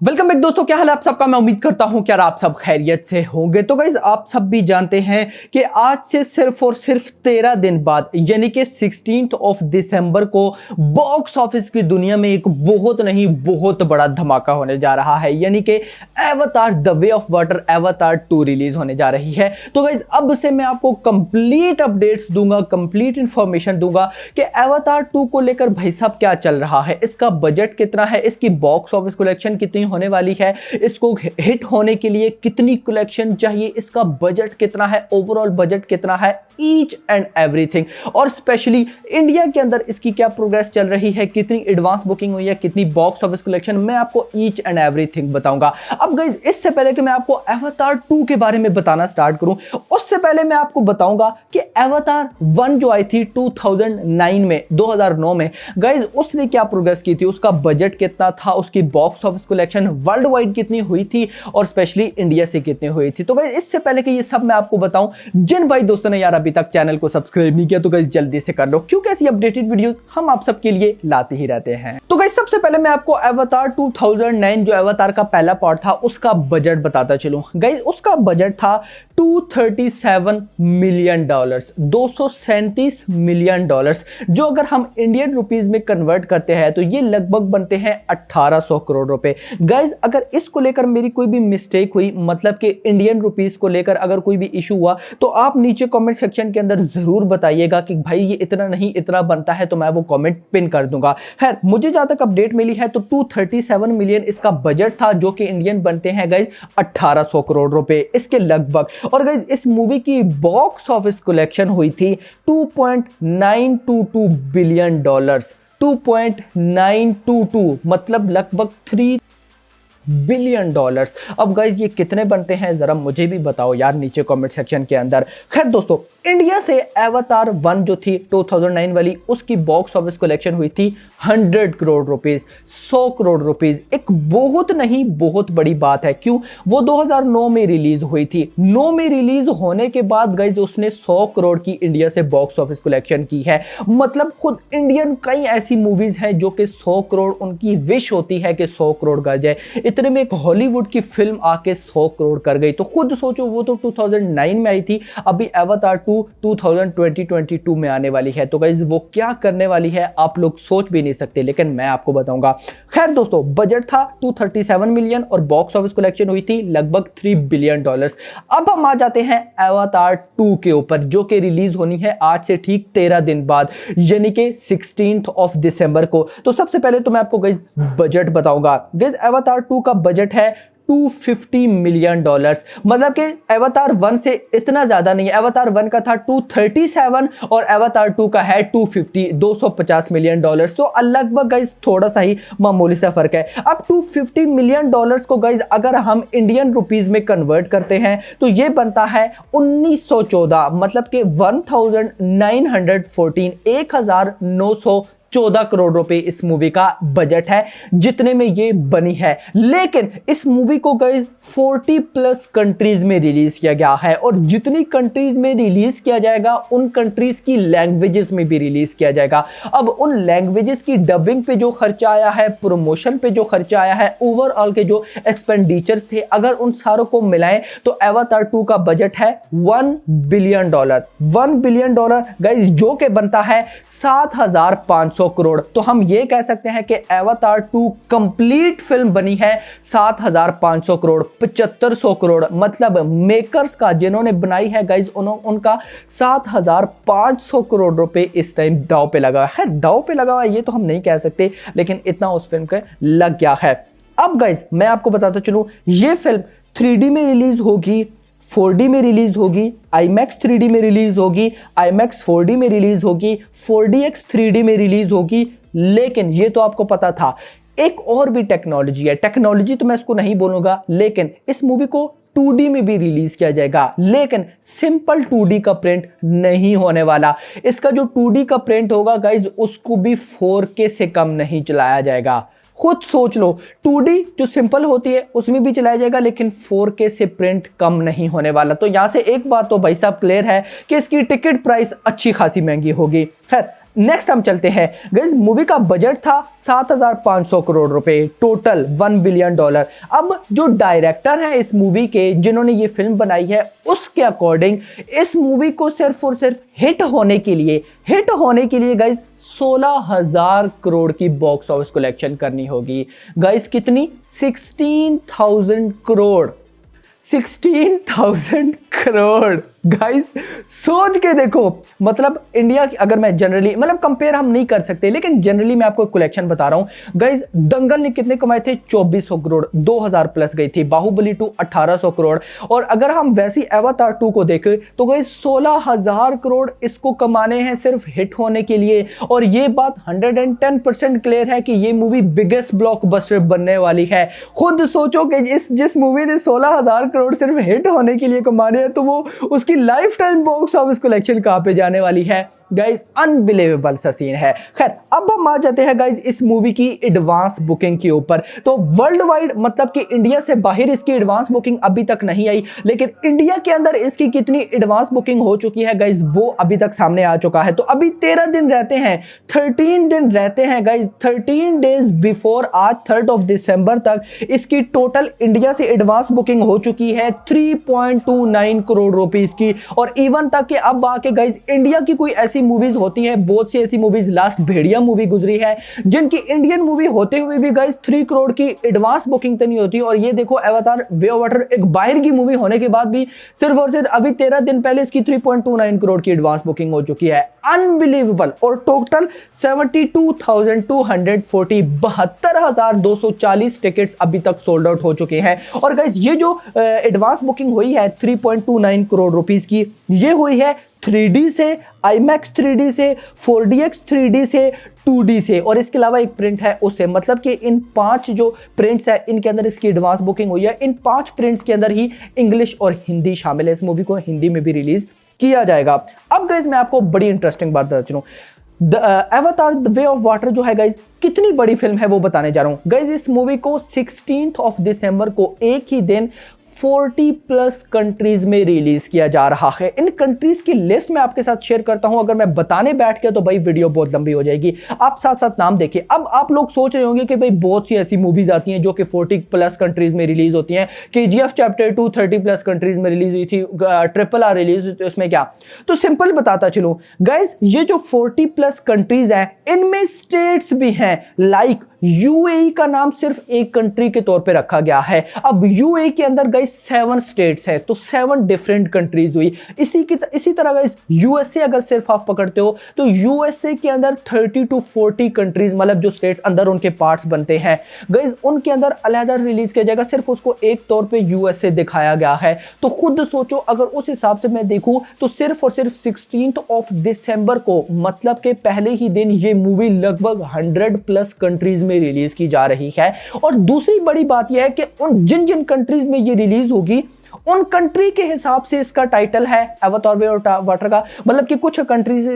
Welcome back दोस्तों, क्या हाल है आप सबका। मैं उम्मीद करता हूं कि आप सब खैरियत से होंगे। तो गाइस आप सब भी जानते हैं कि आज से सिर्फ और सिर्फ 13 दिन बाद यानी कि 16 दिसंबर को बॉक्स ऑफिस की दुनिया में एक बहुत नहीं बहुत बड़ा धमाका होने जा रहा है, यानी कि एवतार the way of water एवतार 2 release होने जा रही है। तो गाइस अब से मैं आपको कंप्लीट अपडेट्स दूंगा, कंप्लीट इंफॉर्मेशन दूंगा कि एवतार 2 को लेकर भाई साहब क्या चल रहा है, इसका बजट कितना है, इसकी बॉक्स ऑफिस कलेक्शन कितनी होने वाली है, इसको हिट होने के लिए कितनी कलेक्शन चाहिए, इसका बजट कितना है, ओवरऑल बजट कितना है, ईच एंड एवरीथिंग। और स्पेशली इंडिया के अंदर इसकी क्या प्रोग्रेस चल रही है, कितनी एडवांस बुकिंग हुई है, कितनी बॉक्स ऑफिस कलेक्शन, मैं आपको ईच एंड एवरीथिंग बताऊंगा। अब गाइस इससे पहले कि मैं आपको एवतार 2 के बारे में बताना स्टार्ट करूं, उससे पहले मैं आपको बताऊंगा कि एवतार 1 जो आई थी 2009 में गाइस उसने क्या प्रोग्रेस की थी, उसका बजट कितना था, उसकी box office collection world wide कितनी हुई थी और स्पेशली इंडिया से कितनी हुई थी। तो गाइस इससे पहले कि ये सब मैं आपको बताऊं, जिन भाई दोस्तों ने यार अभी तक चैनल को सब्सक्राइब नहीं किया तो गाइस जल्दी से कर लो, क्योंकि ऐसी अपडेटेड वीडियोस हम आप सबके लिए लाते ही रहते हैं। तो गाइस सबसे पहले मैं आपको एवतार 2009 जो एवतार का पहला पार्ट था उसका बजट बताता चलूं। गाइस उसका बजट था $237 मिलियन, $237 मिलियन, जो अगर हम इंडियन रुपीस में कन्वर्ट करते हैं तो ये लगभग बनते हैं 1800 करोड़ रुपए। गाइस अगर इसको लेकर मेरी कोई भी मिस्टेक हुई, मतलब कि इंडियन रुपीस को लेकर अगर कोई भी इशू हुआ, तो आप नीचे कमेंट सेक्शन के अंदर जरूर बताइएगा कि भाई ये इतना नहीं इतना बनता है, तो मैं वो कमेंट पिन कर दूंगा। खैर मुझे जहां तक अपडेट मिली है तो 237 मिलियन इसका बजट था, जो कि इंडियन बनते हैं गाइस 1800 करोड़ रुपए इसके लगभग। और गाइस इस मूवी की बॉक्स ऑफिस कलेक्शन हुई थी $2.922 बिलियन, 2.922 मतलब लगभग 3 बिलियन डॉलर्स। अब गाइज ये कितने बनते हैं जरा मुझे भी बताओ यार नीचे कमेंट सेक्शन के अंदर। खैर दोस्तों इंडिया से एवतार 1 जो थी 2009 वाली, उसकी बॉक्स ऑफिस कलेक्शन हुई थी 100 करोड़ रुपीस, 100 करोड़ रुपीस। एक बहुत नहीं बहुत बड़ी बात है। क्यों? वो 2009 में रिलीज हुई थी। 9 में रिलीज होने के बाद गाइज उसने 100 करोड़ की इंडिया से बॉक्स ऑफिस कलेक्शन की है। मतलब खुद इंडियन कई ऐसी मूवीज हैं जो कि 100 करोड़ उनकी विश होती है कि 100 करोड़ कर जाए। इतने में एक हॉलीवुड की फिल्म आके 100 करोड़ कर गई। तो खुद सोचो वो तो 2009 में आई थी, अभी एवतार 2 2022 में आने वाली है। तो गाइस वो क्या करने वाली है आप लोग सोच भी नहीं सकते, लेकिन मैं आपको बताऊंगा। खैर दोस्तों बजट था 237 मिलियन और बॉक्स ऑफिस कलेक्शन हुई थी लगभग $3 बिलियन। अब हम आ जाते हैं एवतार 2 के ऊपर, जो कि रिलीज होनी है आज से ठीक 13 दिन बाद, यानी कि 16 दिसंबर को। तो सबसे पहले तो मैं आपको गाइस बजट बताऊंगा। गाइस एवतार 2 का बजट है $250 मिलियन, मतलब कि एवतार 1 से इतना ज्यादा नहीं है। एवतार 1 का था 237 और एवतार 2 का है 250 मिलियन डॉलर्स। तो लगभग गाइस थोड़ा सा ही मामूली सा फर्क है। अब 250 मिलियन डॉलर्स को गाइस अगर हम इंडियन रुपीस में कन्वर्ट करते हैं तो ये बनता है 1914, मतलब कि 1914 करोड़ रुपए इस मूवी का बजट है, जितने में ये बनी है। लेकिन इस मूवी को गाइस 40+ कंट्रीज में रिलीज किया गया है, और जितनी कंट्रीज में रिलीज किया जाएगा उन कंट्रीज की लैंग्वेजेस में भी रिलीज किया जाएगा। अब उन लैंग्वेजेस की डबिंग पे जो खर्चा आया है, प्रमोशन पे जो खर्चा आया है, ओवरऑल के जो एक्सपेंडिचर्स थे, अगर उन सारों को मिलाएं तो एवतार 2 का बजट है $1 बिलियन, $1 बिलियन गाइस, जो कि बनता है 7,500 करोड़। तो हम ये कह सकते हैं कि एवतार 2 कंप्लीट फिल्म बनी है 7,500 करोड़, 7500 करोड़, मतलब मेकर्स का जिन्होंने बनाई है गाइस उनका 7,500 करोड़ रुपए इस टाइम दाव पे लगा है। दाव पे लगा हुआ ये तो हम नहीं कह सकते, लेकिन इतना उस फिल्म का लग गया है। अब गाइस मैं आपको बताता चलूं, ये फिल्म 3D में रिलीज होगी, 4D में रिलीज होगी, IMAX 3D में रिलीज होगी, IMAX 4D में रिलीज होगी, 4DX 3D में रिलीज होगी। लेकिन ये तो आपको पता था एक और भी टेक्नोलॉजी है, टेक्नोलॉजी तो मैं इसको नहीं बोलूंगा, लेकिन इस मूवी को 2D में भी रिलीज किया जाएगा, लेकिन सिंपल 2D का प्रिंट नहीं होने वाला। इसका जो 2D का प्रिंट होगा गाइज उसको भी 4K से कम नहीं चलाया जाएगा। खुद सोच लो, 2D जो सिंपल होती है उसमें भी चलाया जाएगा, लेकिन 4K से प्रिंट कम नहीं होने वाला। तो यहां से एक बात तो भाई साहब क्लियर है कि इसकी टिकट प्राइस अच्छी खासी महंगी होगी। खैर नेक्स्ट हम चलते हैं गाइस, मूवी का बजट था 7,500 करोड़ रुपए, टोटल $1 बिलियन। अब जो डायरेक्टर हैं इस मूवी के, जिन्होंने ये फिल्म बनाई है, उसके अकॉर्डिंग इस मूवी को सिर्फ और सिर्फ हिट होने के लिए गाइस 16,000 करोड़ की बॉक्स ऑफिस कलेक्शन करनी होगी। गाइस कितनी? 16,000 करोड़। 16,000 करोड़ गाइस, सोच के देखो। मतलब इंडिया की, अगर मैं जनरली, मतलब कंपेयर हम नहीं कर सकते, लेकिन जनरली मैं आपको कलेक्शन बता रहा हूं गाइस। दंगल ने कितने कमाए थे? 2400 करोड़, 2000 प्लस गई थी। बाहुबली 2 1800 करोड़। और अगर हम वैसी अवतार 2 को देखें तो गाइस 16,000 करोड़ इसको कमाने हैं सिर्फ हिट होने के लिए। और ये बात 110% क्लियर है कि ये मूवी बिगेस्ट ब्लॉकबस्टर बनने वाली है। खुद सोचो कि जिस मूवी ने 16,000 करोड़ सिर्फ हिट होने के लिए कमाने हैं, तो वो उसकी life time box office collection कहां पे जाने वाली है गाइस। अनबिलीवेबल सा सीन है। खैर, अब हम आ जाते हैं गाइस इस मूवी की एडवांस बुकिंग के ऊपर। तो वर्ल्ड वाइड, मतलब कि इंडिया से बाहर इसकी एडवांस बुकिंग अभी तक नहीं आई, लेकिन इंडिया के अंदर इसकी कितनी एडवांस बुकिंग हो चुकी है गाइस, वो अभी तक सामने आ चुका है। तो अभी 13 दिन रहते हैं, 13 दिन रहते हैं गाइस। 13 डेज बिफोर, आज 3 दिसंबर तक इसकी टोटल इंडिया से एडवांस बुकिंग हो चुकी है 3.29 करोड़ रुपीस की। और इवन तक कि अब आके गाइस इंडिया की कोई ऐसी मूवीज होती है, बहुत सी ऐसी मूवीज, लास्ट भेड़िया मूवी गुजरी है, जिनकी इंडियन मूवी होते हुए भी गाइस 3 करोड़ की एडवांस बुकिंग तो नहीं होती। और ये देखो, अवतार वे ऑफ वाटर एक बाहर की मूवी होने के बाद भी सिर्फ और सिर्फ अभी 13 दिन पहले इसकी 3.29 करोड़ की एडवांस बुकिंग हो चुकी है। अनबिलीवेबल। और टोटल 72,240 72,240 टिकट्स अभी तक सोल्ड आउट हो चुके हैं। और गाइस ये जो एडवांस बुकिंग हुई है 3.29 करोड़ रुपीस की, ये हुई है 3D से, IMAX 3D से, 4DX 3D से, 2D से, और इसके अलावा एक प्रिंट है उससे। मतलब कि इन 5 जो प्रिंट्स है, इनके अंदर इसकी एडवांस बुकिंग हुई है। इन 5 प्रिंट्स के अंदर ही इंग्लिश और हिंदी शामिल है। इस मूवी को हिंदी में भी रिलीज किया जाएगा। अब गाइस मैं आपको बड़ी इंटरेस्टिंग बात बता चलूं, अवतार द वे ऑफ वाटर जो है गाइस, कितनी बड़ी फिल्म है वो बताने जा रहा हूं गाइस। इस मूवी को 16 दिसंबर को एक ही दिन 40+ कंट्रीज में रिलीज किया जा रहा है। इन कंट्रीज की लिस्ट मैं आपके साथ शेयर करता हूं। अगर मैं बताने बैठ गया तो भाई वीडियो बहुत लंबी हो जाएगी। आप साथ साथ नाम देखिए। अब आप लोग सोच रहे होंगे कि भाई बहुत सी ऐसी मूवीज आती हैं जो कि 40+ कंट्रीज में रिलीज होती हैं। KGF चैप्टर 2 30+ कंट्रीज में रिलीज हुई थी, RRR रिलीज हुई थी, उसमें क्या? तो सिंपल बताता चलूं गाइस, ये जो 40+ कंट्रीज हैं, इनमें स्टेट्स भी हैं। लाइक UAE का नाम सिर्फ एक कंट्री के तौर पे रखा गया है। अब UAE के अंदर गाइस 7 स्टेट्स है, तो 7 डिफरेंट कंट्रीज हुई। इसी तरह गाइस USA अगर सिर्फ आप पकड़ते हो तो USA के अंदर 30 to 40 कंट्रीज, मतलब जो स्टेट्स अंदर उनके पार्ट्स बनते हैं गाइस, उनके अंदर अलग रिलीज किया जाएगा। सिर्फ उसको एक तौर पे USA दिखाया गया है। तो खुद सोचो, अगर उस हिसाब से मैं देखूं तो सिर्फ और सिर्फ 16 दिसंबर को, मतलब के पहले ही दिन, ये मूवी लगभग 100+ कंट्रीज में रिलीज की जा रही है। और दूसरी बड़ी बात यह है कि उन जिन कंट्रीज में ये रिलीज होगी, उन कंट्री के हिसाब से इसका टाइटल है अवतार वे ऑफ वाटर का। मतलब कि कुछ कंट्रीज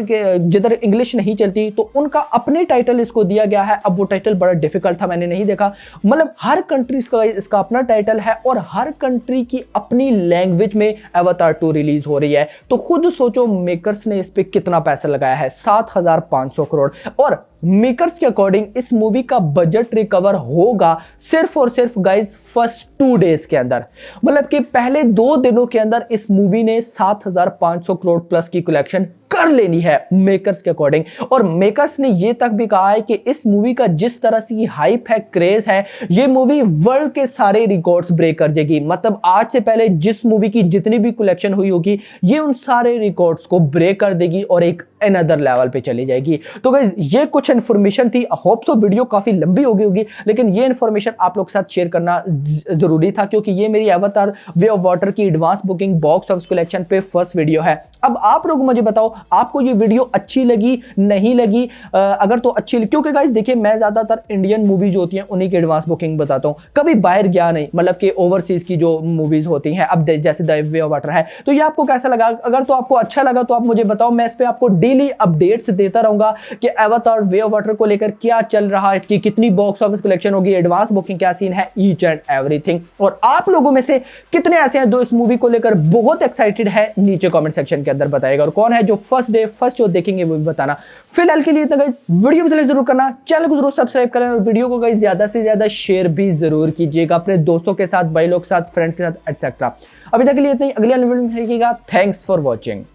जिधर इंग्लिश नहीं चलती तो उनका अपने टाइटल इसको दिया गया है। अब वो टाइटल बड़ा डिफिकल्ट था, मैंने नहीं देखा। मतलब हर कंट्रीज का इसका अपना टाइटल है और हर कंट्री की अपनी लैंग्वेज में अवतार 2 रिलीज हो रही है। तो खुद सोचो मेकर्स ने इस पे कितना पैसा लगाया है, 7,500 करोड़। और मेकर्स के अकॉर्डिंग इस मूवी का बजट रिकवर होगा सिर्फ और सिर्फ गाइस फर्स्ट 2 डेज के अंदर। मतलब कि पहले 2 दिनों के अंदर इस मूवी ने 7,500 करोड़ प्लस की कलेक्शन कर लेनी है मेकर्स के अकॉर्डिंग। और मेकर्स ने यह तक भी कहा है कि इस मूवी का जिस तरह से हाइप है, क्रेज है, ये मूवी वर्ल्ड के सारे रिकॉर्ड्स ब्रेक कर देगी। मतलब आज से पहले जिस मूवी की जितनी भी कलेक्शन हुई होगी, ये उन सारे रिकॉर्ड्स को ब्रेक कर देगी और एक अनदर लेवल पे चली जाएगी। तो गाइस ये कुछ इन्फॉर्मेशन थी। होप सो वीडियो काफी लंबी हो गई होगी, लेकिन ये इन्फॉर्मेशन आप लोग के साथ शेयर करना जरूरी था, क्योंकि ये मेरी अवतार वे ऑफ वाटर की advance booking box office collection पे फर्स्ट वीडियो है। अब आप लोग मुझे बताओ, आपको ये वीडियो अच्छी लगी, नहीं लगी? अगर तो अच्छी लगी, क्योंकि गाइस देखिए मैं ज्यादातर इंडियन मूवीज होती हैं उन्हीं की एडवांस बुकिंग बताता हूं, कभी बाहर गया नहीं। मतलब कि ओवरसीज की जो मूवीज होती हैं, अब जैसे द वे ऑफ वाटर है, तो ये आपको कैसा लगा? अगर तो आपको अच्छा लगा तो आप मुझे बताओ, मैं इस पे आपको डेली अपडेट्स देता रहूंगा कि अवतार वे ऑफ वाटर को लेकर क्या चल रहा है, इसकी कितनी बॉक्स ऑफिस कलेक्शन होगी, एडवांस बुकिंग क्या सीन है, ईच एंड एवरीथिंग। और आप लोगों में से कितने ऐसे हैं जो इस मूवी को लेकर बहुत एक्साइटेड है, नीचे कमेंट सेक्शन के अंदर बताएगा। और कौन है जो फर्स्ट डे फर्स्ट शो देखेंगे वो भी बताना। फिलहाल के लिए इतना गाइस, वीडियो में चले जरूर करना, चैनल को जरूर सब्सक्राइब करें और वीडियो को गाइस ज्यादा से ज्यादा शेयर भी जरूर कीजिएगा अपने दोस्तों के साथ, भाई लोग के साथ, फ्रेंड्स के साथ एटसेट्रा। अभी तक के लिए इतना ही, अगले वीडियो में मिलेगा। Thanks for watching.